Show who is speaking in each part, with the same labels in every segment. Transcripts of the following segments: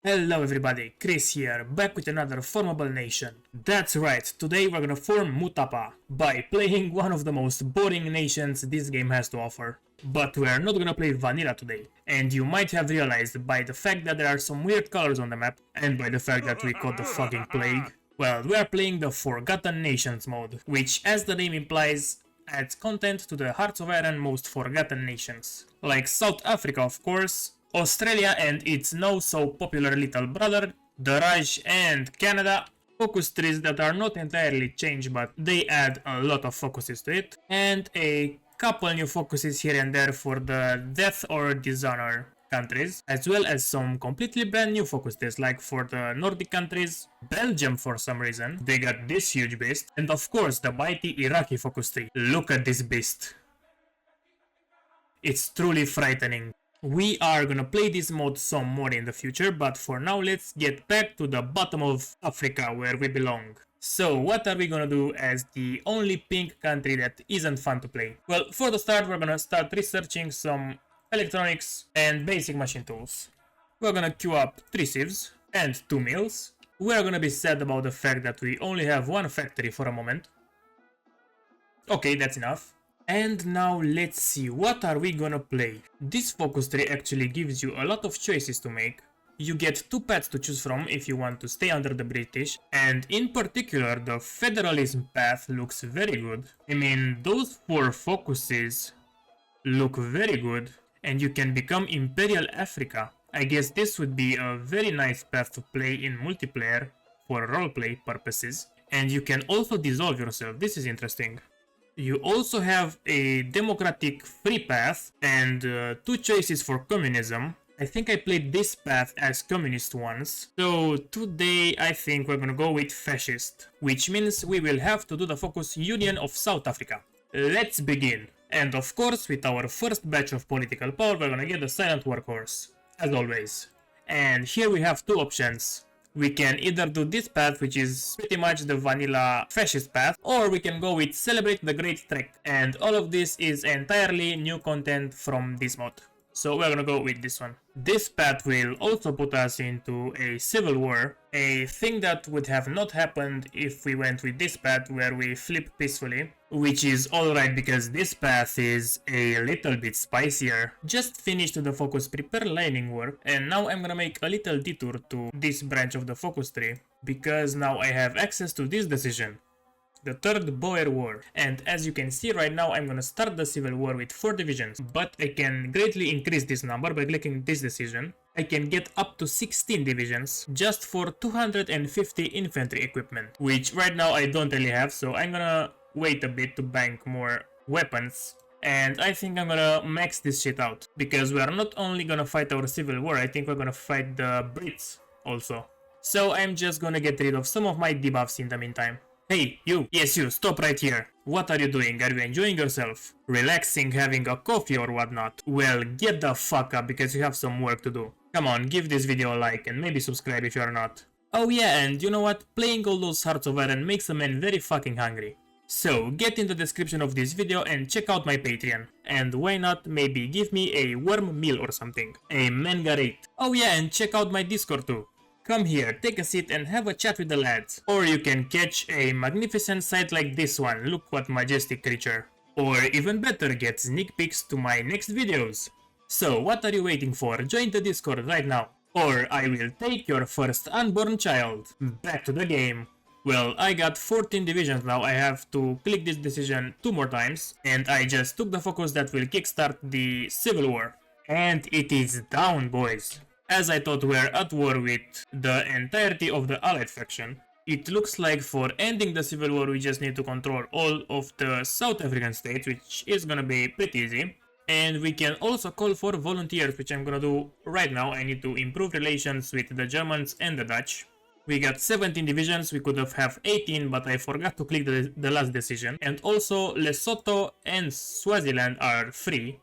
Speaker 1: Hello everybody, Chris here, back with another formable nation. That's right, today we're gonna form Mutapa by playing one of the most boring nations this game has to offer. But we're not gonna play vanilla today, and you might have realized by the fact that there are some weird colors on the map, and by the fact that we caught the fucking plague. Well, we are playing the Forgotten Nations mode, which, as the name implies, adds content to the Hearts of Iron most forgotten nations. Like South Africa, of course, Australia and its no-so-popular little brother, the Raj and Canada, focus trees that are not entirely changed but they add a lot of focuses to it, and a couple new focuses here and there for the Death or Dishonor countries, as well as some completely brand new focuses like for the Nordic countries, Belgium for some reason, they got this huge beast, and of course the mighty Iraqi focus tree. Look at this beast. It's truly frightening. We are gonna play this mode some more in the future, but for now let's get back to the bottom of Africa where we belong. So what are we gonna do as the only pink country that isn't fun to play? Well, for the start we're gonna start researching some electronics and basic machine tools. We're gonna queue up 3 sieves and 2 mills. We're gonna be sad about the fact that we only have one factory for a moment. Okay, that's enough. And now let's see, what are we gonna play? This focus tree actually gives you a lot of choices to make. You get 2 paths to choose from if you want to stay under the British, and in particular the federalism path looks very good. I mean, those 4 focuses look very good, and you can become Imperial Africa. I guess this would be a very nice path to play in multiplayer for roleplay purposes, and you can also dissolve yourself. This is interesting. You also have a democratic free path and 2 choices for communism. I think I played this path as communist once. So today I think we're gonna go with fascist, which means we will have to do the focus Union of South Africa. Let's begin. And of course, with our first batch of political power, we're gonna get the silent workhorse, as always. And here we have 2 options. We can either do this path, which is pretty much the vanilla fascist path, or we can go with Celebrate the Great Trek. And all of this is entirely new content from this mod. So we're gonna go with this one. This path will also put us into a civil war, a thing that would have not happened if we went with this path where we flip peacefully, which is alright because this path is a little bit spicier. Just finished the focus prepare lining work, and now I'm gonna make a little detour to this branch of the focus tree, because now I have access to this decision. The Third Boer War, and as you can see right now I'm gonna start the civil war with 4 divisions, but I can greatly increase this number by clicking this decision. I can get up to 16 divisions just for 250 infantry equipment, which right now I don't really have, so I'm gonna wait a bit to bank more weapons. And I think I'm gonna max this shit out, because we are not only gonna fight our civil war, I think we're gonna fight the Brits also. So I'm just gonna get rid of some of my debuffs in the meantime. Hey, you! Yes, you! Stop right here! What are you doing? Are you enjoying yourself? Relaxing, having a coffee or whatnot? Well, get the fuck up because you have some work to do. Come on, give this video a like and maybe subscribe if you are not. Oh yeah, and you know what? Playing all those Hearts of Iron makes a man very fucking hungry. So, get in the description of this video and check out my Patreon. And why not maybe give me a warm meal or something. A manga rate. Oh yeah, and check out my Discord too. Come here, take a seat and have a chat with the lads. Or you can catch a magnificent sight like this one, look what majestic creature. Or even better, get sneak peeks to my next videos. So what are you waiting for? Join the Discord right now. Or I will take your first unborn child. Back to the game. Well, I got 14 divisions now, I have to click this decision 2 more times. And I just took the focus that will kickstart the civil war. And it is down, boys. As I thought we're at war with the entirety of the Allied faction, it looks like for ending the civil war we just need to control all of the South African states, which is gonna be pretty easy. And we can also call for volunteers, which I'm gonna do right now. I need to improve relations with the Germans and the Dutch. We got 17 divisions, we could have 18, but I forgot to click the last decision. And also Lesotho and Swaziland are free,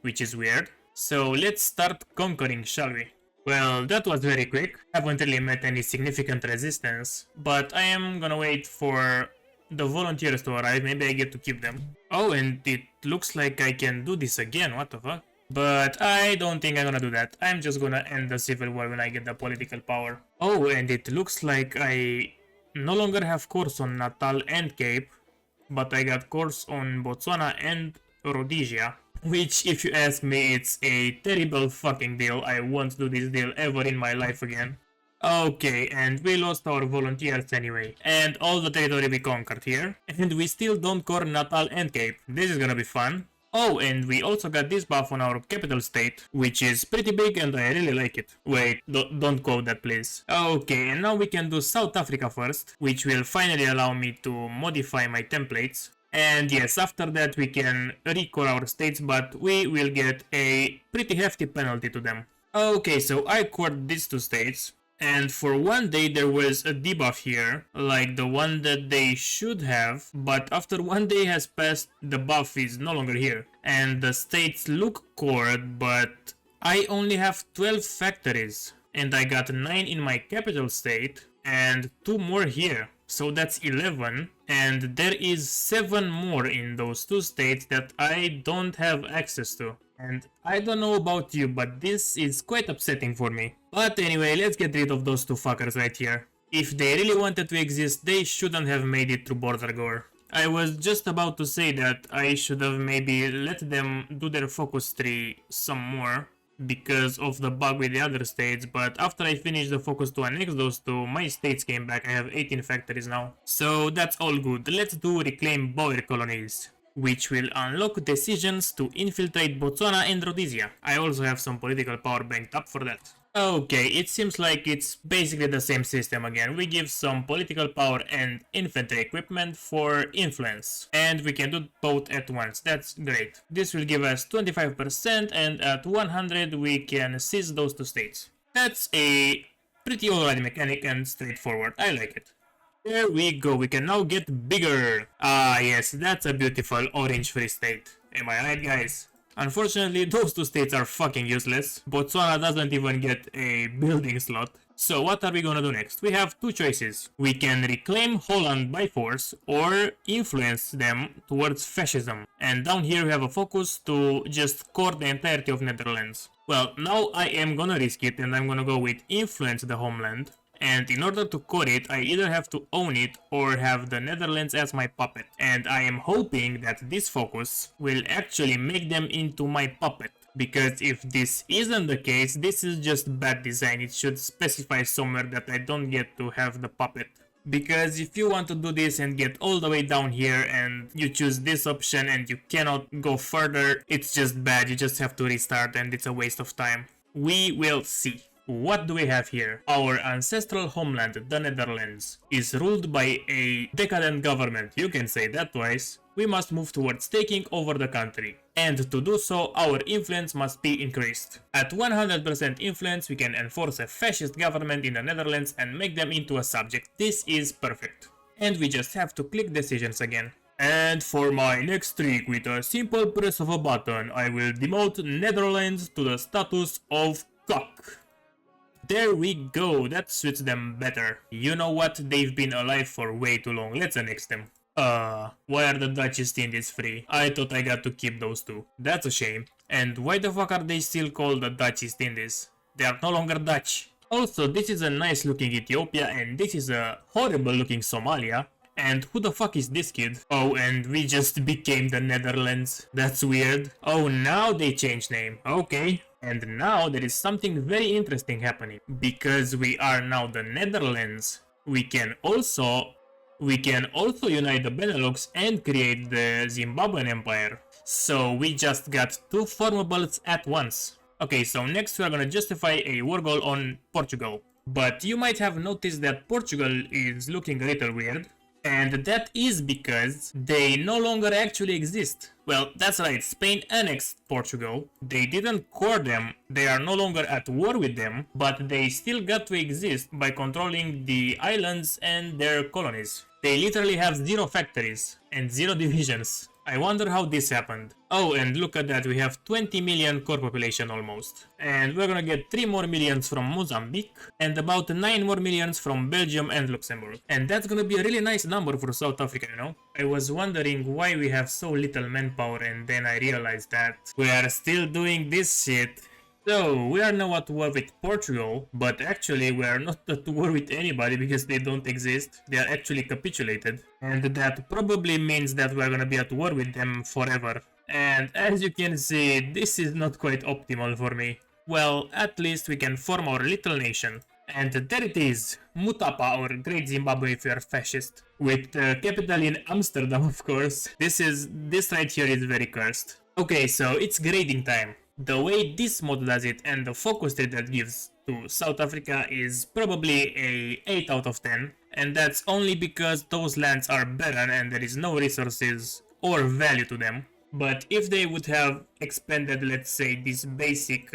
Speaker 1: which is weird. So let's start conquering, shall we? Well, that was very quick. Haven't really met any significant resistance, but I am gonna wait for the volunteers to arrive. Maybe I get to keep them. Oh, and it looks like I can do this again. What the fuck? But I don't think I'm gonna do that. I'm just gonna end the civil war when I get the political power. Oh, and it looks like I no longer have course on Natal and Cape, but I got course on Botswana and Rhodesia. Which, if you ask me, it's a terrible fucking deal. I won't do this deal ever in my life again. Okay, and we lost our volunteers anyway. And all the territory we conquered here. And we still don't core Natal and Cape. This is gonna be fun. Oh, and we also got this buff on our capital state, which is pretty big and I really like it. Wait, don't quote that please. Okay, and now we can do South Africa first, which will finally allow me to modify my templates. And yes, after that we can recore our states, but we will get a pretty hefty penalty to them. Okay, so I cored these two states. And for one day there was a debuff here, like the one that they should have, but after one day has passed, the buff is no longer here. And the states look cored, but I only have 12 factories. And I got 9 in my capital state, and 2 more here. So that's 11, and there is 7 more in those 2 states that I don't have access to. And I don't know about you, but this is quite upsetting for me. But anyway, let's get rid of those 2 fuckers right here. If they really wanted to exist, they shouldn't have made it through border gore. I was just about to say that I should have maybe let them do their focus tree some more, because of the bug with the other states, but after I finished the focus to annex those 2, my states came back. I have 18 factories now. So that's all good. Let's do reclaim Boer colonies, which will unlock decisions to infiltrate Botswana and Rhodesia. I also have some political power banked up for that. Okay, it seems like it's basically the same system again. We give some political power and infantry equipment for influence. And we can do both at once. That's great. This will give us 25%, and at 100 we can seize those 2 states. That's a pretty alright mechanic and straightforward. I like it. There we go, we can now get bigger. Ah yes, that's a beautiful orange free state. Am I right, guys? Unfortunately, those 2 states are fucking useless. Botswana doesn't even get a building slot. So what are we gonna do next? We have 2 choices. We can reclaim Holland by force or influence them towards fascism. And down here we have a focus to just core the entirety of Netherlands. Well, now I am gonna risk it and I'm gonna go with influence the homeland. And in order to core it, I either have to own it or have the Netherlands as my puppet. And I am hoping that this focus will actually make them into my puppet. Because if this isn't the case, this is just bad design. It should specify somewhere that I don't get to have the puppet. Because if you want to do this and get all the way down here and you choose this option and you cannot go further, it's just bad. You just have to restart and it's a waste of time. We will see. What do we have here? Our ancestral homeland, the Netherlands, is ruled by a decadent government. You can say that twice. We must move towards taking over the country. And to do so, our influence must be increased. At 100% influence, we can enforce a fascist government in the Netherlands and make them into a subject. This is perfect. And we just have to click decisions again. And for my next trick, with a simple press of a button, I will demote Netherlands to the status of cock. There we go, that suits them better. You know what, they've been alive for way too long, let's annex them. Why are the Dutch East Indies free? I thought I got to keep those 2. That's a shame. And why the fuck are they still called the Dutch East Indies? They are no longer Dutch. Also, this is a nice looking Ethiopia and this is a horrible looking Somalia. And who the fuck is this kid? Oh, and we just became the Netherlands. That's weird. Oh, now they changed name. Okay. And now there is something very interesting happening. Because we are now the Netherlands, we can also unite the Benelux and create the Zimbabwean Empire. So we just got 2 formables at once. Okay, so next we are gonna justify a war goal on Portugal. But you might have noticed that Portugal is looking a little weird. And that is because they no longer actually exist. Well, that's right, Spain annexed Portugal. They didn't core them, they are no longer at war with them, but they still got to exist by controlling the islands and their colonies. They literally have 0 factories and 0 divisions. I wonder how this happened. Oh, and look at that, we have 20 million core population almost. And we're gonna get 3 more millions from Mozambique, and about 9 more millions from Belgium and Luxembourg. And that's gonna be a really nice number for South Africa, you know? I was wondering why we have so little manpower, and then I realized that we are still doing this shit. So, we are now at war with Portugal, but actually we are not at war with anybody because they don't exist. They are actually capitulated. And that probably means that we are gonna be at war with them forever. And as you can see, this is not quite optimal for me. Well, at least we can form our little nation. And there it is, Mutapa, or Great Zimbabwe if you are fascist. With capital in Amsterdam, of course. This right here is very cursed. Okay, so it's grading time. The way this mod does it and the focus rate that gives to South Africa is probably a 8 out of 10, and that's only because those lands are barren and there is no resources or value to them. But if they would have expanded, let's say, this basic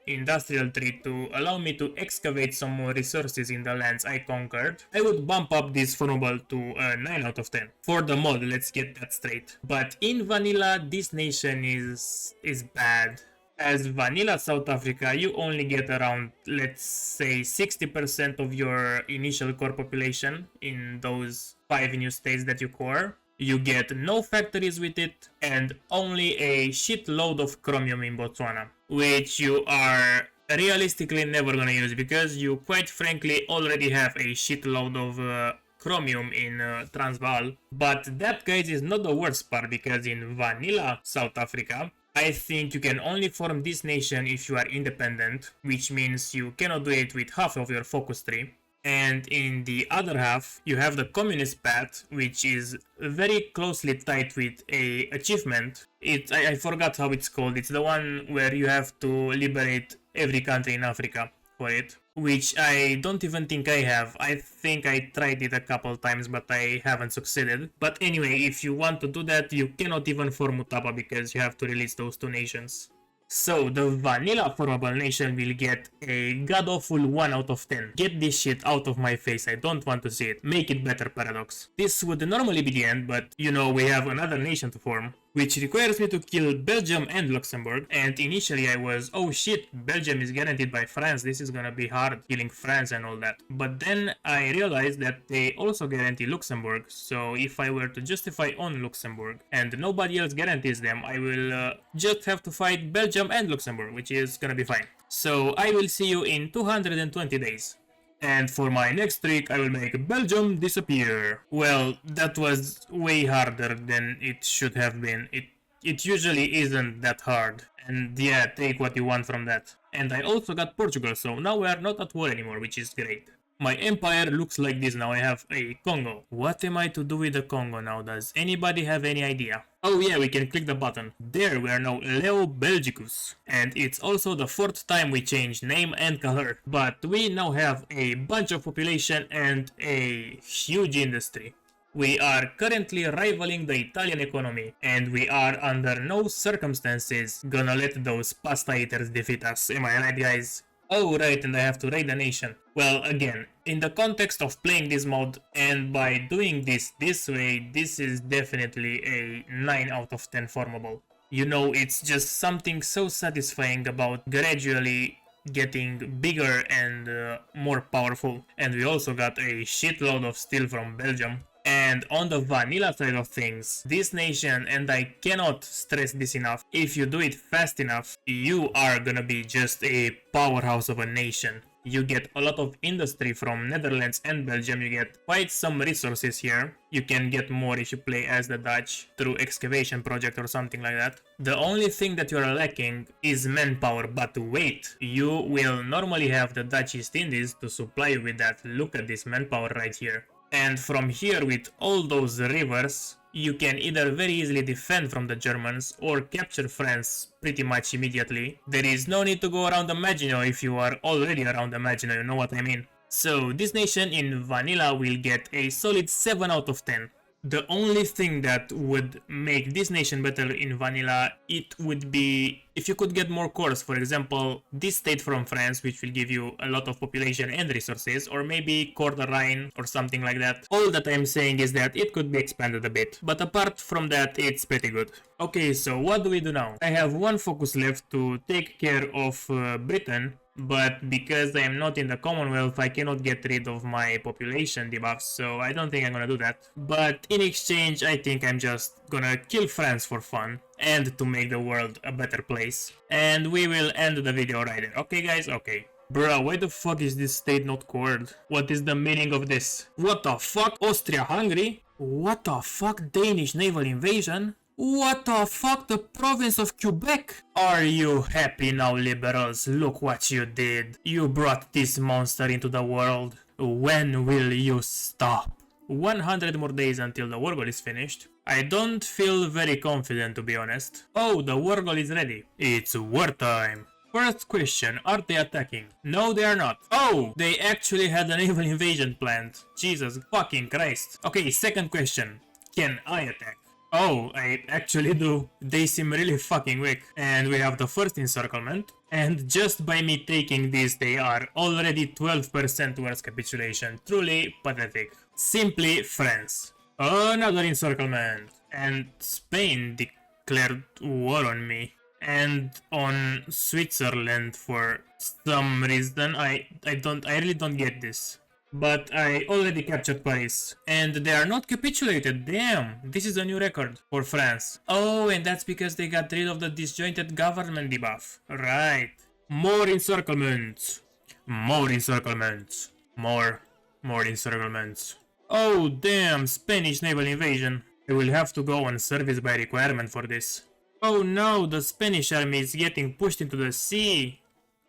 Speaker 1: industrial tree to allow me to excavate some more resources in the lands I conquered, I would bump up this formable to a 9 out of 10. For the mod, let's get that straight. But in vanilla, this nation is bad. As vanilla South Africa, you only get around, let's say, 60% of your initial core population in those 5 new states that you core. You get no factories with it, and only a shitload of chromium in Botswana, which you are realistically never gonna use because you quite frankly already have a shitload of chromium in Transvaal. But that, guys, is not the worst part, because in vanilla South Africa, I think you can only form this nation if you are independent, which means you cannot do it with half of your focus tree. And in the other half, you have the communist path, which is very closely tied with a achievement. I forgot how it's called. It's the one where you have to liberate every country in Africa for it, which I don't even think I have. I think I tried it a couple times, but I haven't succeeded. But anyway, if you want to do that, you cannot even form Mutapa because you have to release those 2 nations. So the vanilla formable nation will get a god-awful 1 out of 10. Get this shit out of my face, I don't want to see it. Make it better, Paradox. This would normally be the end, but you know, we have another nation to form, which requires me to kill Belgium and Luxembourg. And initially I was, oh shit, Belgium is guaranteed by France, this is gonna be hard, killing France and all that. But then I realized that they also guarantee Luxembourg, so if I were to justify on Luxembourg and nobody else guarantees them, I will just have to fight Belgium and Luxembourg, which is gonna be fine. So I will see you in 220 days. And for my next trick, I will make Belgium disappear. Well, that was way harder than it should have been. It usually isn't that hard. And yeah, take what you want from that. And I also got Portugal, so now we are not at war anymore, which is great. My empire looks like this now. I have a Congo. What am I to do with the Congo now? Does anybody have any idea? Oh yeah, we can click the button. There, we are now Leo Belgicus. And it's also the 4th time we changed name and color. But we now have a bunch of population and a huge industry. We are currently rivaling the Italian economy, and we are under no circumstances gonna let those pasta eaters defeat us. Am I right, guys? Oh right, and I have to raid a nation. Well, again, in the context of playing this mod, and by doing this way, this is definitely a 9 out of 10 formable. You know, it's just something so satisfying about gradually getting bigger and more powerful. And we also got a shitload of steel from Belgium. And on the vanilla side of things, this nation, and I cannot stress this enough, if you do it fast enough, you are gonna be just a powerhouse of a nation. You get a lot of industry from Netherlands and Belgium, you get quite some resources here. You can get more if you play as the Dutch through excavation project or something like that. The only thing that you are lacking is manpower, but wait, you will normally have the Dutch East Indies to supply you with that. Look at this manpower right here. And from here, with all those rivers, you can either very easily defend from the Germans or capture France pretty much immediately. There is no need to go around the Maginot if you are already around the Maginot, you know what I mean. So this nation in vanilla will get a solid 7 out of 10. The only thing that would make this nation better in vanilla, it would be if you could get more cores. For example, this state from France, which will give you a lot of population and resources, or maybe Core the Rhine or something like that. All that I'm saying is that it could be expanded a bit, but apart from that, it's pretty good. Okay, so what do we do now? I have one focus left to take care of Britain, but because I am not in the Commonwealth, I cannot get rid of my population debuffs, so I don't think I'm gonna do that. But in exchange, I think I'm just gonna kill France for fun, and to make the world a better place. And we will end the video right there. Okay guys? Okay. Bruh, why the fuck is this state not cored? What is the meaning of this? What the fuck? Austria-Hungary? What the fuck? Danish naval invasion? What the fuck? The province of Quebec? Are you happy now, liberals? Look what you did. You brought this monster into the world. When will you stop? 100 more days until the war goal is finished. I don't feel very confident, to be honest. Oh, the war goal is ready. It's wartime. First question, are they attacking? No, they are not. Oh, they actually had a naval invasion planned. Jesus fucking Christ. Okay, second question, can I attack? Oh, I actually do. They seem really fucking weak. And we have the first encirclement. And just by me taking this, they are already 12% towards capitulation. Truly pathetic. Simply France. Another encirclement. And Spain declared war on me. And on Switzerland for some reason. I really don't get this. But I already captured Paris. And they are not capitulated, damn! This is a new record for France. Oh, and that's because they got rid of the disjointed government debuff. Right. More encirclements. More encirclements. More encirclements. Oh, damn, Spanish naval invasion. I will have to go on service by requirement for this. Oh no, the Spanish army is getting pushed into the sea.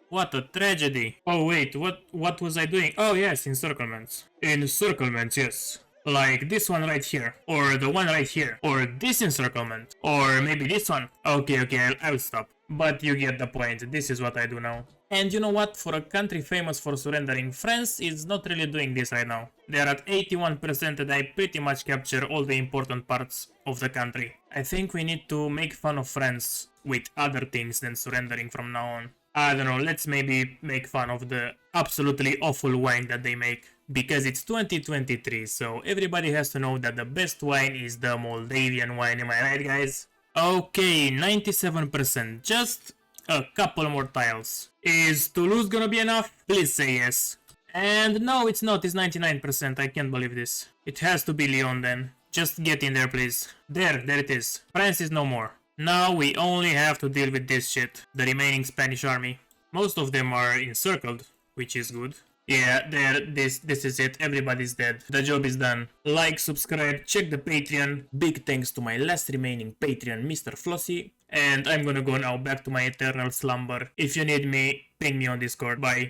Speaker 1: What a tragedy. Oh wait, what was I doing? Oh yes, encirclements. Encirclements, yes. Like this one right here. Or the one right here. Or this encirclement. Or maybe this one. Okay, I'll stop. But you get the point. This is what I do now. And you know what? For a country famous for surrendering, France is not really doing this right now. They are at 81% and I pretty much capture all the important parts of the country. I think we need to make fun of France with other things than surrendering from now on. I don't know, let's maybe make fun of the absolutely awful wine that they make. Because it's 2023, so everybody has to know that the best wine is the Moldavian wine, am I right guys? Okay, 97%, just a couple more tiles. Is Toulouse gonna be enough? Please say yes. And no, it's not, it's 99%, I can't believe this. It has to be Lyon then. Just get in there please. There it is. France is no more. Now we only have to deal with this shit, the remaining Spanish army. Most of them are encircled, which is good. Yeah, this is it, everybody's dead. The job is done. Like, subscribe, check the Patreon. Big thanks to my last remaining Patreon, Mr. Flossy. And I'm gonna go now back to my eternal slumber. If you need me, ping me on Discord. Bye.